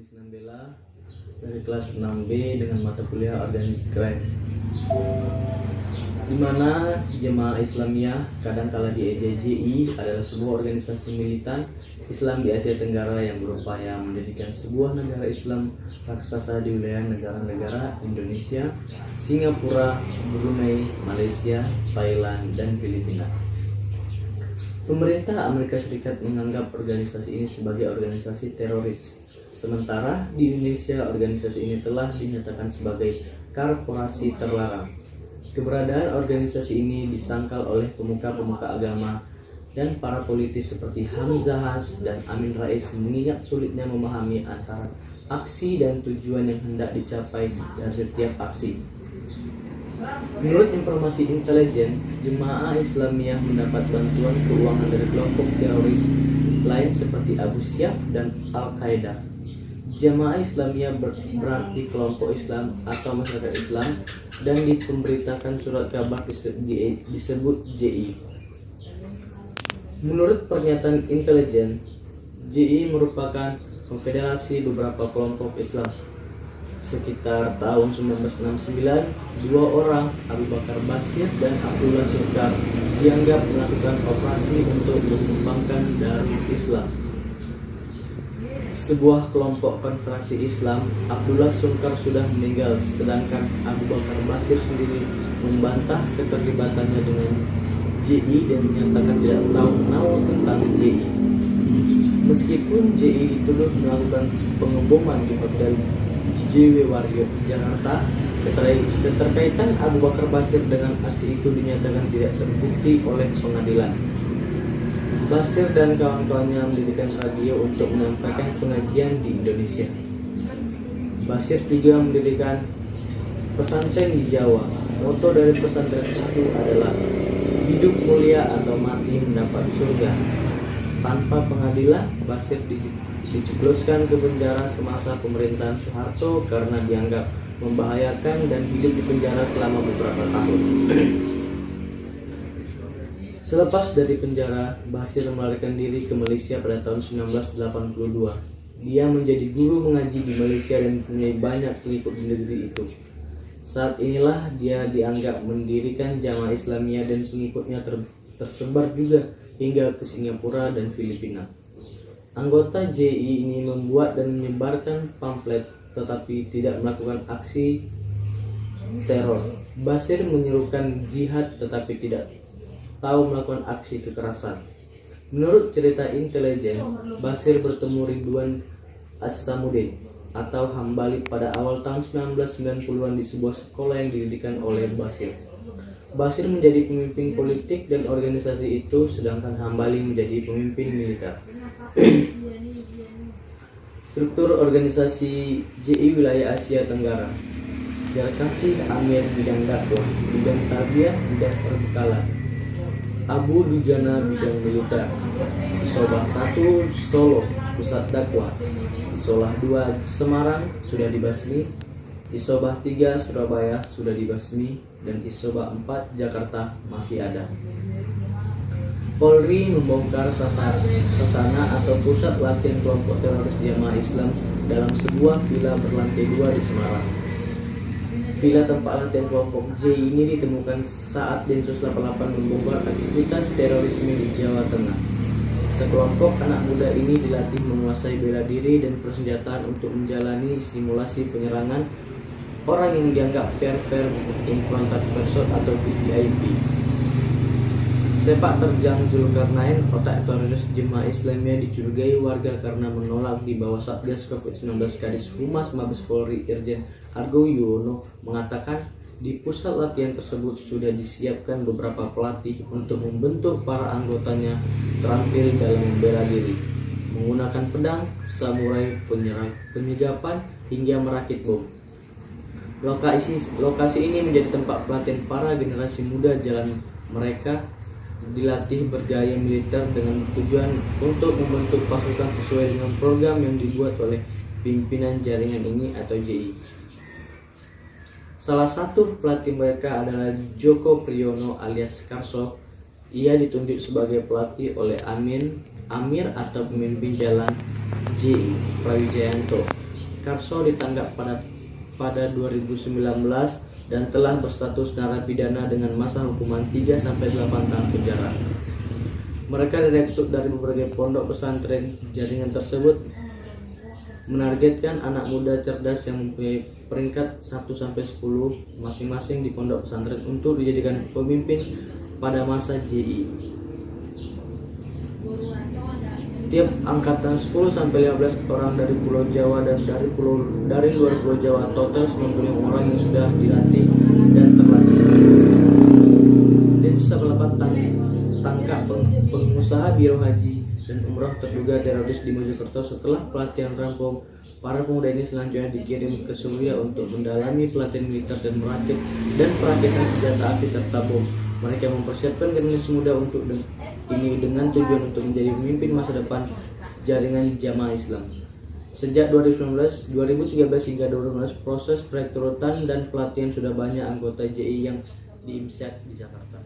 Sinambela dari kelas 6B dengan mata kuliah Organisasi Keren, di mana Jemaah Islamiyah kadangkala dieja JI adalah sebuah organisasi militan Islam di Asia Tenggara yang berupaya mendirikan sebuah negara Islam raksasa di wilayah negara-negara Indonesia, Singapura, Brunei, Malaysia, Thailand, dan Filipina. Pemerintah Amerika Serikat menganggap organisasi ini sebagai organisasi teroris. Sementara di Indonesia organisasi ini telah dinyatakan sebagai korporasi terlarang. Keberadaan organisasi ini disangkal oleh pemuka-pemuka agama dan para politis seperti Hamzah Has dan Amin Rais mengingat sulitnya memahami antara aksi dan tujuan yang hendak dicapai dari setiap aksi. Menurut informasi intelijen, Jemaah Islamiyah mendapat bantuan keuangan dari kelompok teroris lain seperti Abu Sayyaf dan Al-Qaeda. Jemaah Islamiyah berarti kelompok Islam atau masyarakat Islam dan di pemberitakan surat kabar disebut JI. Menurut pernyataan intelijen, JI merupakan konfederasi beberapa kelompok Islam. Sekitar tahun 1969, dua orang, Abu Bakar Basir dan Abdullah Sungkar, dianggap melakukan operasi untuk mengembangkan Darul Islam, sebuah kelompok konfederasi Islam. Abdullah Sungkar sudah meninggal, sedangkan Abu Bakar Basir sendiri membantah keterlibatannya dengan JI dan menyatakan tidak tahu menahu tentang JI. Meskipun JI dituduh melakukan pengeboman di Hotel JW Warrior Jakarta, keterkaitan Abu Bakar Basir dengan aksi itu dinyatakan tidak terbukti oleh pengadilan. Basir dan kawan-kawannya mendirikan radio untuk menyampaikan pengajian di Indonesia. Basir juga mendirikan pesantren di Jawa. Moto dari pesantren itu adalah hidup mulia atau mati mendapat surga. Tanpa pengadilan, Basir dijebloskan ke penjara semasa pemerintahan Soeharto karena dianggap membahayakan dan hidup di penjara selama beberapa tahun. Selepas dari penjara, Basir melarikan diri ke Malaysia pada tahun 1982. Dia menjadi guru mengaji di Malaysia dan mempunyai banyak pengikut di negeri itu. Saat inilah dia dianggap mendirikan Jamaah Islamiyah dan pengikutnya tersebar juga hingga ke Singapura dan Filipina. Anggota JI ini membuat dan menyebarkan pamflet tetapi tidak melakukan aksi teror. Basir menyerukan jihad tetapi tidak tahu melakukan aksi kekerasan. Menurut cerita intelijen, Basir bertemu Ridwan As-Samudin atau Hambali pada awal tahun 1990-an di sebuah sekolah yang didirikan oleh Basir. Basir menjadi pemimpin politik dan organisasi itu, sedangkan Hambali menjadi pemimpin militer. Struktur organisasi JI wilayah Asia Tenggara: Jarkasi Amir bidang dakwah, bidang tarbiyah, bidang perbekalan. Abu Dujana bidang militer. Isobah 1 Solo pusat dakwah. Isolah 2 Semarang sudah dibasmi. Isobah 3 Surabaya sudah dibasmi dan Isobah 4 Jakarta masih ada. Polri membongkar sasana atau pusat latihan kelompok teroris Jamaah Islam dalam sebuah villa berlantai 2 di Semarang. Villa tempat latihan kelompok J ini ditemukan saat Densus 88 membongkar aktivitas terorisme di Jawa Tengah. Sekelompok anak muda ini dilatih menguasai bela diri dan persenjataan untuk menjalani simulasi penyerangan orang yang dianggap fair implantat person atau VVIP. Sepak terjang Zulkarnain, otak teroris Jemaah Islamiyah, dicurigai warga karena menolak di bawah Satgas Covid-19. Kadis Humas Mabes Polri Irjen Argo Yuwono mengatakan di pusat latihan tersebut sudah disiapkan beberapa pelatih untuk membentuk para anggotanya terampil dalam membela diri, menggunakan pedang, samurai, penyegapan, hingga merakit bom. Lokasi ini menjadi tempat pelatihan para generasi muda. Jalan mereka dilatih bergaya militer dengan tujuan untuk membentuk pasukan sesuai dengan program yang dibuat oleh pimpinan jaringan ini atau JI. Salah satu pelatih mereka adalah Joko Priyono alias Karso. Ia ditunjuk sebagai pelatih oleh Amir atau pemimpin jalan JI Prawijayanto. Karso ditangkap pada 2019 dan telah berstatus narapidana dengan masa hukuman 3-8 tahun penjara. Mereka direkrut dari berbagai pondok pesantren. Jaringan tersebut menargetkan anak muda cerdas yang mempunyai peringkat 1-10 masing-masing di pondok pesantren untuk dijadikan pemimpin pada masa JI. Tiap angkatan 10-15 orang dari Pulau Jawa dan dari luar Pulau Jawa, total 95 orang yang sudah dilatih dan terlatih. Densus 88 tangkap pengusaha biro haji dan umroh terduga teroris di Mojokerto. Setelah pelatihan rampung, para pemuda ini selanjutnya dikirim ke Suriah untuk mendalami pelatihan militer dan perakitan senjata api serta bom. Mereka mempersiapkan generasi muda untuk ini dengan tujuan untuk menjadi pemimpin masa depan jaringan Jamaah Islam. Sejak 2013 hingga 2015, proses perekrutan dan pelatihan sudah banyak anggota JI yang diimsyak di Jakarta.